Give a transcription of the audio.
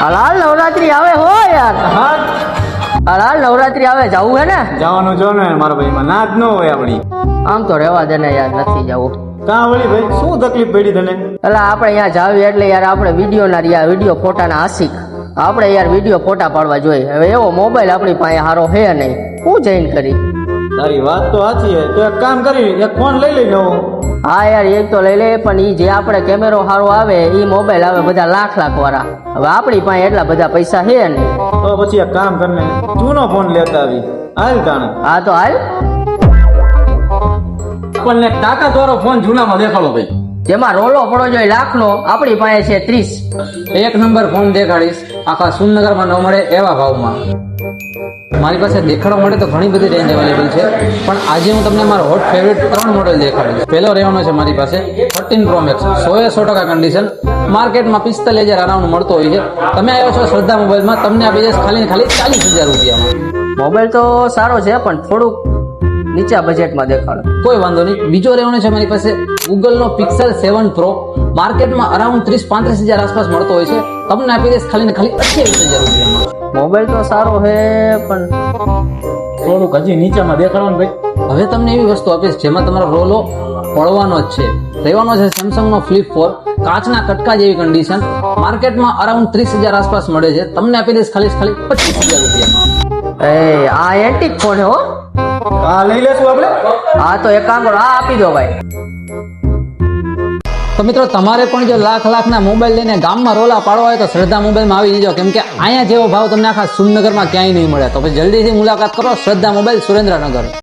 હાલ નવરાત્રી આવે હો યાર. હાલ નવરાત્રી આવે, જવું હે ને? જવાનું જો ને મારા ભાઈ માં ના જ ન હોય આપડી. આમ તો રહેવા દે ને યાર, નથી જવું. કાં વળી ભાઈ શું તકલીફ પડી તને? એટલે આપણે અહીંયા જાવી એટલે યાર આપણે વિડીયો ફોટાના આશિક. આપણે યાર વિડીયો ફોટા પાડવા જોઈએ. હવે એવો મોબાઈલ આપણી પાસે હારો હે નહીં, શું જઈને કરી? તારી વાત તો સાચી છે. તો એક કામ કરી, એક ફોન લઈ લઈ નવો. હા યાર એક તો લઈ લે, પણ ઈ જે આપણે કેમેરો સારો આવે ઈ મોબાઈલ આવે બધા લાખ વાળા. હવે આપણી પાસે એટલા બધા પૈસા છે ને. તો પછી એક કામ કરને, જૂનો ફોન લેતા આવી હાલ તાણે. હા તો હાલ. આપણને તાકાત વાળો ફોન જૂનામાં દેખાડો ભાઈ. જેમાં રોલો પડો જોઈએ લાખનો, આપણી પાસે છે 30. એક નંબર ફોન દેખાડીશ, આખા સુરનગરમાં ન મળે એવા ભાવમાં. મારી પાસે દેખાડવા માટે તો ઘણી બધી રેન્જ અવેલેબલ છે, પણ આજે હું તમને મારો હોટ ફેવરેટ 3 મોડેલ દેખાડીશ. પહેલો રહેવાનો છે મારી પાસે 13 Pro Max, 100% કન્ડિશન. માર્કેટમાં 45,000 અરાઉન્ડ મળતો હોય છે. તમે આવ્યો છો શ્રદ્ધા મોબાઈલમાં, તમને આપી જશે ખાલી 40,000 રૂપિયામાં. મોબાઈલ તો સારો છે, પણ થોડુંક નીચા બજેટમાં દેખાડો. કોઈ વાંધો નહીં. બીજો રહેવાનો છે મારી પાસે ગૂગલનો Pixel 7 Pro. માર્કેટમાં અરાઉન્ડ 30-35,000 આસપાસ મળતો હોય છે. તમને આપી દઈશ ખાલી 28,000 રૂપિયામાં. મોબાઈલ તો સારો છે, પણ થોડુંક હજી નીચામાં દેખાડવાનું ભાઈ. હવે તમને એવી વસ્તુ આપીશ જેમાં તમારો રોલો પડવાનો જ છે. રહેવાનો છે સેમસંગનો Flip 4, કાચના કટકા જેવી કન્ડિશન. માર્કેટમાં અરાઉન્ડ 30,000 આસપાસ મળે છે. તમને આપી દઈશ ખાલી 25,000 રૂપિયામાં. આ એન્ટિક ફોન હે હો. હા લઈ લેશું આપણે. હા તો એક કામ કરો, આ આપી દો ભાઈ. તો મિત્રો તમારે પણ જો લાખના મોબાઈલ લઈને ગામમાં રોલા પાડવા હોય તો શ્રદ્ધા મોબાઈલમાં આવી જજો, કેમ કે અહીંયા જેવો ભાવ તમને આખા સુરનગરમાં ક્યાંય નહીં મળે. તો પછી જલ્દીથી મુલાકાત કરો શ્રદ્ધા મોબાઈલ, સુરેન્દ્રનગર.